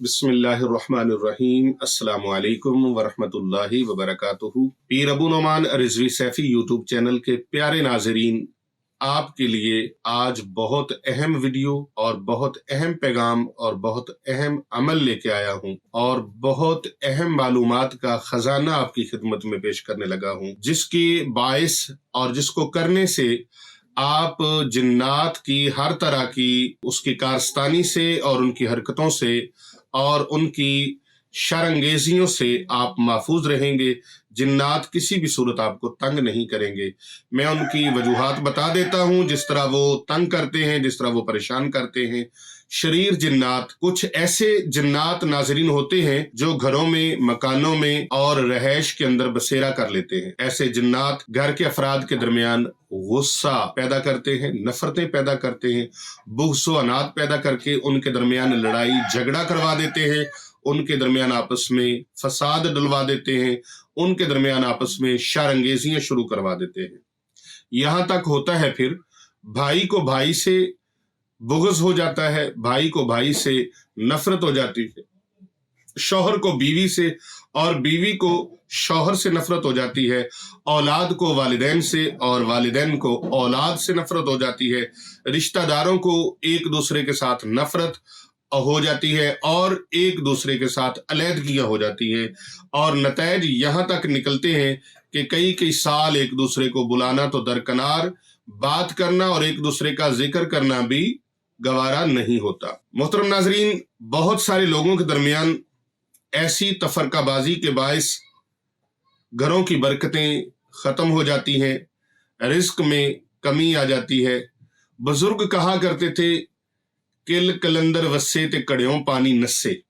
बिस्मिल्लाहिर्रहमानिर्रहीम। अस्सलामु अलैकुम वरहमतुल्लाहि वबरकातुहू। पीर अबू नोमान रिजवी सैफी यूट्यूब चैनल के प्यारे नाजरीन, आपके लिए आज बहुत अहम वीडियो और बहुत अहम पैगाम और बहुत अहम अमल लेके आया हूँ और बहुत अहम मालूमात का खजाना आपकी खिदमत में पेश करने लगा हूँ, जिसकी बाइस और जिसको करने से आप जिन्नात की हर तरह की उसकी कारस्तानी से और उनकी हरकतों से और उनकी शरंगेजियों से आप महफूज रहेंगे। जिन्नात किसी भी सूरत आपको तंग नहीं करेंगे। मैं उनकी वजूहात बता देता हूँ, जिस तरह वो तंग करते हैं, जिस तरह वो परेशान करते हैं। शरीर जिन्नात, कुछ ऐसे जिन्नात नाजरीन होते हैं जो घरों में, मकानों में और रहायश के अंदर बसेरा कर लेते हैं। ऐसे जिन्नात घर के अफराद के दरमियान गुस्सा पैदा करते हैं, नफरतें पैदा करते हैं, बुग़्ज़ व अनात पैदा करके उनके दरमियान लड़ाई झगड़ा करवा देते हैं, उनके दरमियान आपस में फसाद डलवा देते हैं, उनके दरमियान आपस में शरंगेजियां शुरू करवा देते हैं। यहाँ तक होता है फिर भाई को भाई से बुग़्ज़ हो जाता है, भाई को भाई से नफरत हो जाती है, शौहर को बीवी से और बीवी को शौहर से नफरत हो जाती है, औलाद को वालिदैन से और वालिदैन को औलाद से नफरत हो जाती है, रिश्तेदारों को एक दूसरे के साथ नफरत हो जाती है और एक दूसरे के साथ अलहदगियां हो जाती है। और नतीजे यहाँ तक निकलते हैं कि कई कई साल एक दूसरे को बुलाना तो दरकनार, बात करना और एक दूसरे का जिक्र करना भी गवारा नहीं होता। मोहतरम नाजरीन, बहुत सारे लोगों के दरमियान ऐसी तफरकाबाजी के बायस घरों की बरकतें खत्म हो जाती हैं, रिस्क में कमी आ जाती है। बुजुर्ग कहा करते थे, किल कलंदर वस्से ते कड़ियों पानी नस्से,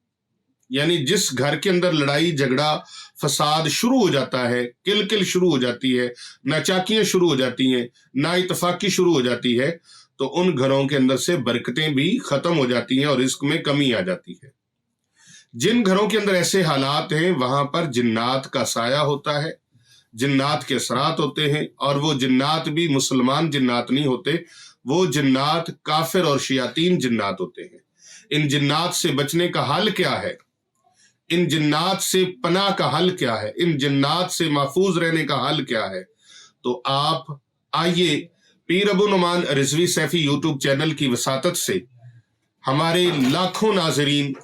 यानी जिस घर के अंदर लड़ाई झगड़ा फसाद शुरू हो जाता है, किल किल शुरू हो जाती है, नाचाकियां शुरू हो जाती हैं, ना इतफाकी शुरू हो जाती है, तो उन घरों के अंदर से बरकतें भी खत्म हो जाती हैं और रिस्क में कमी आ जाती है। जिन घरों के अंदर ऐसे हालात हैं वहां पर जिन्नात का साया होता है, जिन्नात के असरात होते हैं, और वो जिन्नात भी मुसलमान जिन्नात नहीं होते, वो जिन्नात काफिर और शयातीन जिन्नात होते हैं। इन जिन्नात से बचने का हल क्या है? इन जिन्नात से पनाह का हल क्या है? इन जिन्नात से महफूज रहने का हल क्या है? तो आप आइए पीर अबू नोमान रिजवी सैफी यूट्यूब चैनल की वसातत से हमारे लाखों नाजरीन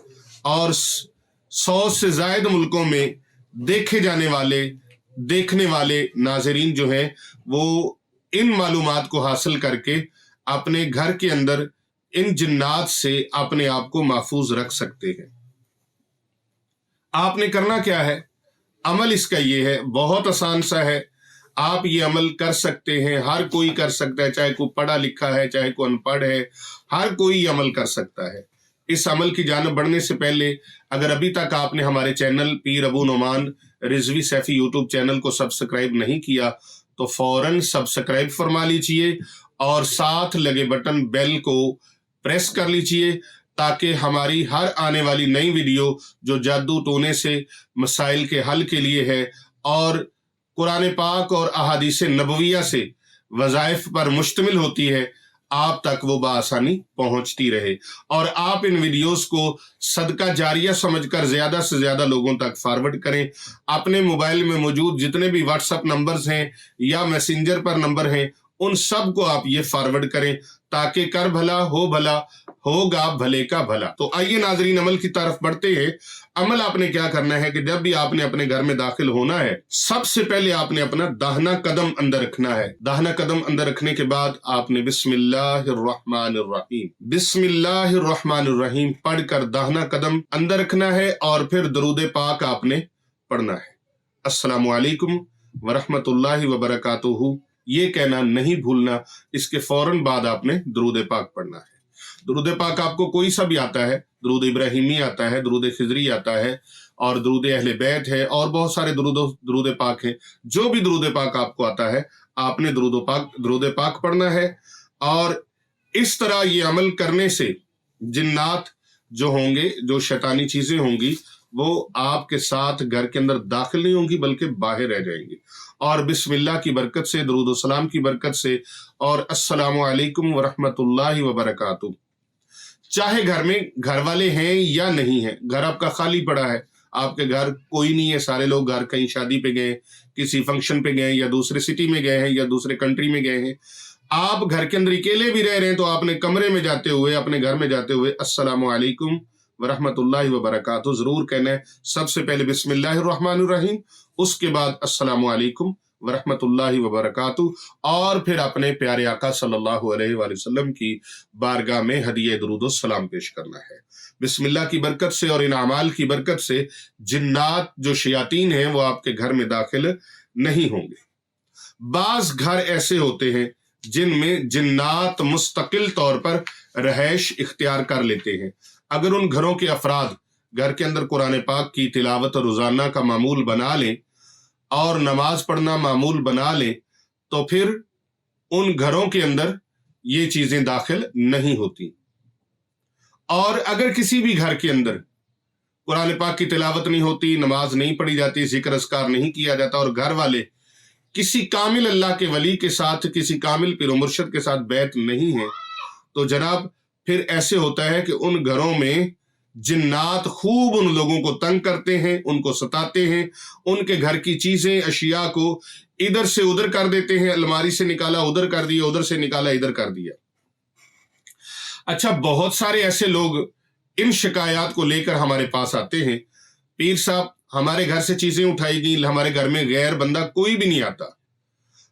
और 100 से ज्यादा मुल्कों में देखे जाने वाले, देखने वाले नाजरीन जो हैं, वो इन मालूमात को हासिल करके अपने घर के अंदर इन जिन्नात से अपने आप को महफूज रख सकते हैं। आपने करना क्या है? अमल इसका ये है, बहुत आसान सा है। आप ये अमल कर सकते हैं, हर कोई कर सकता है, चाहे कोई पढ़ा लिखा है, चाहे कोई अनपढ़ है, हर कोई ये अमल कर सकता है। इस अमल की जानिब बढ़ने से पहले अगर अभी तक आपने हमारे चैनल पीर अबू नोमान रिजवी सैफी यूट्यूब चैनल को सब्सक्राइब नहीं किया तो फौरन सब्सक्राइब फरमा लीजिए और साथ लगे बटन बेल को प्रेस कर लीजिए, ताकि हमारी हर आने वाली नई वीडियो जो जादू टोने से मसाइल के हल के लिए है और कुरान पाक और अहादीस नबविया से वज़ाइफ पर मुश्तमिल होती है, आप तक वो बआसानी पहुंचती रहे और आप इन वीडियोस को सदका जारिया समझकर ज्यादा से ज्यादा लोगों तक फॉरवर्ड करें। अपने मोबाइल में मौजूद जितने भी व्हाट्सएप नंबर्स हैं या मैसेंजर पर नंबर हैं, उन सब को आप ये फॉरवर्ड करें, ताकि कर भला होगा भले का भला। तो आइए नाजरीन, अमल की तरफ बढ़ते हैं। अमल आपने क्या करना है कि जब भी आपने अपने घर में दाखिल होना है, सबसे पहले आपने अपना दाहिना कदम अंदर रखना है। दाहिना कदम अंदर रखने के बाद आपने बिस्मिल्लाहिर्रहमानिर्रहीम पढ़कर दाहिना कदम अंदर रखना है और फिर दरूद पाक आपने पढ़ना है। अस्सलामु अलैकुम वरहमतुल्लाहि वबरकातुहू ये कहना नहीं भूलना। इसके फौरन बाद आपने दरूद पाक पढ़ना है। दरूद पाक आपको कोई सा भी आता है, दरूद इब्राहिमी आता है, दरूद खिजरी आता है और दरूद अहले बैत है और बहुत सारे दरूद पाक हैं। जो भी दरूद पाक आपको आता है, आपने दरूद पाक पढ़ना है। और इस तरह ये अमल करने से जिन्नात जो होंगे, जो शैतानी चीजें होंगी, वो आपके साथ घर के अंदर दाखिल नहीं होंगी बल्कि बाहर रह जाएंगी। और बिस्मिल्लाह की बरकत से, दरूद सलाम की बरकत से और अस्सलामु अलैकुम वरहमतुल्लाहि वबरकातुहू चाहे घर में घर वाले हैं या नहीं हैं, घर आपका खाली पड़ा है, आपके घर कोई नहीं है, सारे लोग घर कहीं शादी पे गए, किसी फंक्शन पे गए, या दूसरे सिटी में गए हैं, या दूसरे कंट्री में गए हैं, आप घर के अंदर अकेले भी रह रहे हैं, तो आपने कमरे में जाते हुए, अपने घर में जाते हुए अस्सलामु अलैकुम वरहमतुल्लाहि वबरकातुहू जरूर कहना है। सबसे पहले बिस्मिल्लाहिर्रहमानिर्रहीम, उसके बाद अस्सलामु अलैकुम वरहमतुल्लाहि वबरकातुहू, और फिर अपने प्यारे आका सल्लल्लाहु अलैहि वसल्लम की बारगाह में हदिया दुरूद सलाम पेश करना है। बिस्मिल्लाह की बरकत से और इन अमाल की बरकत से जिन्नात जो शयातीन हैं वो आपके घर में दाखिल नहीं होंगे। बाज घर ऐसे होते हैं जिनमें जिन्नात मुस्तकिल तौर पर रहائش इख्तियार कर लेते हैं। अगर उन घरों के अफराद घर के अंदर कुरान पाक की तिलावत रोजाना का मामूल बना लें और नमाज पढ़ना मामूल बना लें, तो फिर उन घरों के अंदर ये चीजें दाखिल नहीं होती। और अगर किसी भी घर के अंदर कुरान पाक की तिलावत नहीं होती, नमाज नहीं पढ़ी जाती, जिक्र अस्कार नहीं किया जाता, और घर वाले किसी कामिल अल्लाह के वली के साथ, किसी कामिल पीर मुर्शिद के साथ बैत नहीं है, तो जनाब फिर ऐसे होता है कि उन घरों में जिन्नात खूब उन लोगों को तंग करते हैं, उनको सताते हैं, उनके घर की चीजें अशिया को इधर से उधर कर देते हैं, अलमारी से निकाला उधर कर दिया, उधर से निकाला इधर कर दिया। अच्छा, बहुत सारे ऐसे लोग इन शिकायत को लेकर हमारे पास आते हैं, पीर साहब हमारे घर से चीजें उठाई गई, हमारे घर में गैर बंदा कोई भी नहीं आता,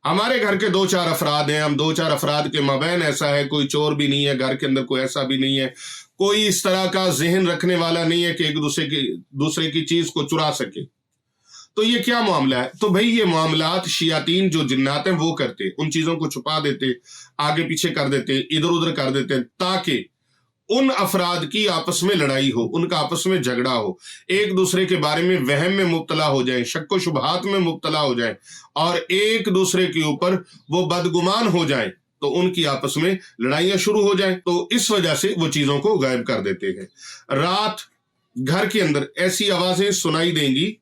हमारे घर के 2-4 अफराद हैं, हम 2-4 अफराद के माबैन ऐसा है, कोई चोर भी नहीं है घर के अंदर, कोई ऐसा भी नहीं है, कोई इस तरह का जहन रखने वाला नहीं है कि एक दूसरे की चीज को चुरा सके। तो ये क्या मामला है? तो भाई ये मामलात शयातीन जो जिन्नात हैं वो करते, उन चीजों को छुपा देते, आगे पीछे कर देते, इधर उधर कर देते, ताकि उन अफराद की आपस में लड़ाई हो, उनका आपस में झगड़ा हो, एक दूसरे के बारे में वहम में मुब्तला हो जाए, शक व शुबहात में मुब्तला हो जाए, और एक दूसरे के ऊपर वो बदगुमान हो जाए, तो उनकी आपस में लड़ाइयां शुरू हो जाएं। तो इस वजह से वो चीजों को गायब कर देते हैं। रात घर के अंदर ऐसी आवाजें सुनाई देंगी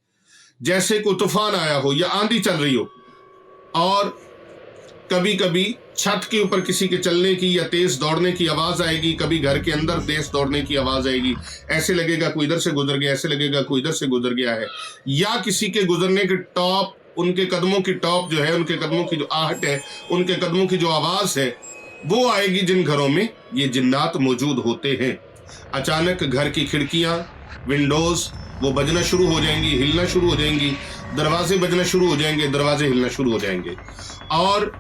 जैसे कोई तूफान आया हो या आंधी चल रही हो, और कभी कभी छत के ऊपर किसी के चलने की या तेज दौड़ने की आवाज आएगी, कभी घर के अंदर तेज दौड़ने की आवाज आएगी, ऐसे लगेगा कोई इधर से गुजर गया, ऐसे लगेगा कोई इधर से गुजर गया है, या किसी के गुजरने के टॉप, उनके कदमों की टॉप जो है, उनके कदमों की जो आहट है, उनके कदमों की जो आवाज है वो आएगी जिन घरों में ये जिन्नात मौजूद होते हैं। अचानक घर की खिड़कियां, विंडोज वो बजना शुरू हो जाएंगी, हिलना शुरू हो जाएंगी, दरवाजे बजना शुरू हो जाएंगे, दरवाजे हिलना शुरू हो जाएंगे, और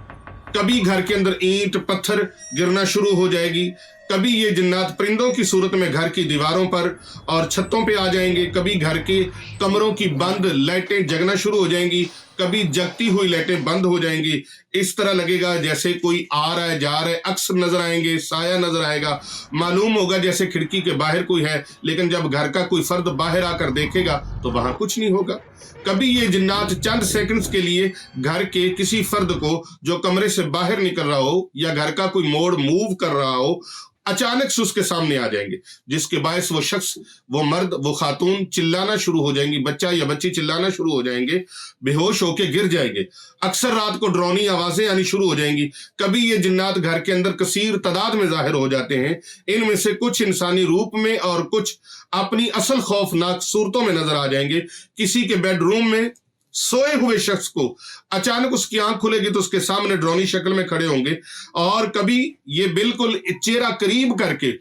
कभी घर के अंदर ईंट पत्थर गिरना शुरू हो जाएगी, कभी ये जिन्नात परिंदों की सूरत में घर की दीवारों पर और छतों पे आ जाएंगे, कभी घर के कमरों की बंद लाइटें जगना शुरू हो जाएंगी, कभी जगती हुई लाइटें बंद हो जाएंगी। इस तरह लगेगा जैसे कोई आ रहा है जा रहा है, अक्सर नजर आएंगे, साया नजर आएगा, मालूम होगा जैसे खिड़की के बाहर कोई है, लेकिन जब घर का कोई फर्द बाहर आकर देखेगा तो वहां कुछ नहीं होगा। कभी ये जिन्नात चंद सेकंड्स के लिए घर के किसी फर्द को जो कमरे से बाहर निकल रहा हो या घर का कोई मोड़ मूव कर रहा हो, अचानक से उसके सामने आ जाएंगे, जिसके बायस वो शख्स, वो मर्द, वो खातून चिल्लाना शुरू हो जाएंगी, बच्चा या बच्ची चिल्लाना शुरू हो जाएंगे, बेहोश होके गिर जाएंगे, अक्सर रात को डरावनी आवाजें आनी शुरू हो जाएंगी। कभी ये जिन्नात घर के अंदर कसीर तादाद में जाहिर हो जाते हैं, इनमें से कुछ इंसानी रूप में और कुछ अपनी असल खौफनाक सूरतों में नजर आ जाएंगे। किसी के बेडरूम में सोए हुए शख्स को अचानक उसकी आंख खुलेगी तो उसके सामने डरावनी शक्ल में खड़े होंगे, और कभी ये बिल्कुल चेहरा करीब करके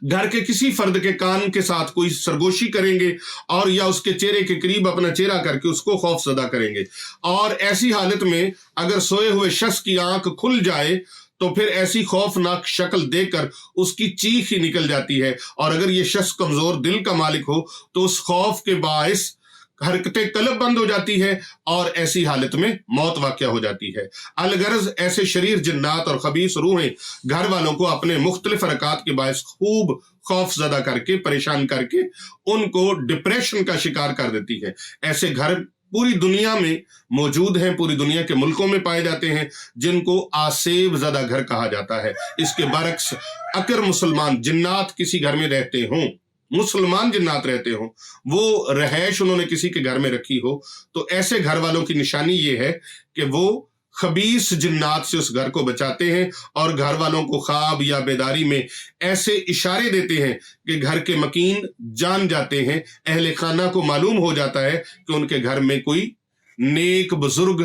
घर के किसी फर्द के कान के साथ कोई सरगोशी करेंगे, और या उसके चेहरे के करीब अपना चेहरा करके उसको खौफजदा करेंगे। और ऐसी हालत में अगर सोए हुए शख्स की आंख खुल जाए तो फिर ऐसी खौफनाक शक्ल देखकर उसकी चीख ही निकल जाती है, और अगर ये शख्स कमजोर दिल का मालिक हो तो उस खौफ के बायस हरकतें कलब बंद हो जाती है, और ऐसी हालत में मौत वाक़या हो जाती है। अलगरज ऐसे शरीर जिन्नात और खबीस रूहें घर वालों को अपने मुख्तलिफ हरकत के बायस खूब खौफजदा करके, परेशान करके उनको डिप्रेशन का शिकार कर देती है। ऐसे घर पूरी दुनिया में मौजूद हैं, पूरी दुनिया के मुल्कों में पाए जाते हैं, जिनको आसेब ज़दा घर कहा जाता है। इसके बरक्स अगर मुसलमान जिन्नात किसी घर में रहते हों, मुसलमान जिन्नात रहते हों, वो रहائش उन्होंने किसी के घर में रखी हो, तो ऐसे घर वालों की निशानी ये है कि वो खबीस जिन्नात से उस घर को बचाते हैं और घर वालों को ख्वाब या बेदारी में ऐसे इशारे देते हैं कि घर के मकीन जान जाते हैं, अहले खाना को मालूम हो जाता है कि उनके घर में कोई नेक बुजुर्ग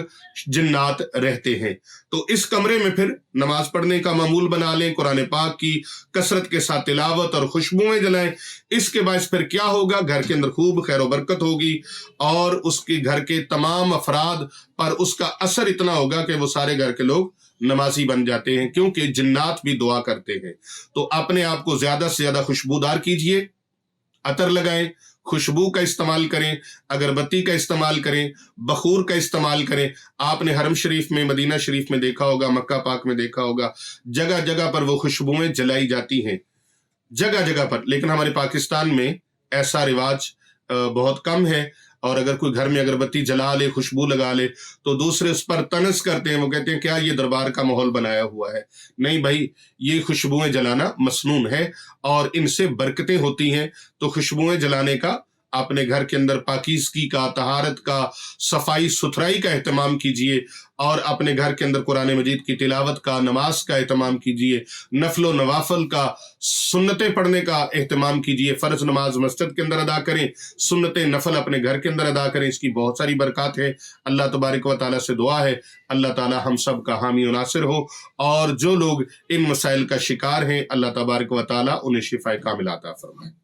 जिन्नात रहते हैं। तो इस कमरे में फिर नमाज पढ़ने का मामूल बना लें, कुरान पाक की कसरत के साथ तिलावत और खुशबुएं जलाएं। इसके बाद फिर क्या होगा, घर के अंदर खूब खैर बरकत होगी और उसके घर के तमाम अफराद पर उसका असर इतना होगा कि वो सारे घर के लोग नमाजी बन जाते हैं, क्योंकि जिन्नात भी दुआ करते हैं। तो अपने आप को ज्यादा से ज्यादा खुशबूदार कीजिए, अतर लगाएं, खुशबू का इस्तेमाल करें, अगरबत्ती का इस्तेमाल करें, बखूर का इस्तेमाल करें। आपने हरम शरीफ में, मदीना शरीफ में देखा होगा, मक्का पाक में देखा होगा, जगह जगह पर वो खुशबुएं जलाई जाती हैं, जगह जगह पर। लेकिन हमारे पाकिस्तान में ऐसा रिवाज बहुत कम है, और अगर कोई घर में अगरबत्ती जला ले, खुशबू लगा ले, तो दूसरे उस पर तनस करते हैं। वो कहते हैं क्या ये दरबार का माहौल बनाया हुआ है? नहीं भाई, ये खुशबुएं जलाना मसनून है और इनसे बरकतें होती हैं। तो खुशबुएं जलाने का अपने घर के अंदर पाकीज़गी का, तहारत का, सफाई सुथराई का एहतमाम कीजिए, और अपने घर के अंदर कुरान मजीद की तिलावत का, नमाज का एहतमाम कीजिए, नफल नवाफल का, सुन्नतें पढ़ने का एहतमाम कीजिए। फर्ज नमाज मस्जिद के अंदर अदा करें, सुन्नतें नफल अपने घर के अंदर अदा करें, इसकी बहुत सारी बरकत है। अल्लाह तबारक व तआला से दुआ है अल्लाह ताला हम सब का हामी व नासिर हो, और जो लोग इन मसाइल का शिकार हैं अल्लाह तबारक व तआला उन्हें शिफाए कामिल अता फरमाए।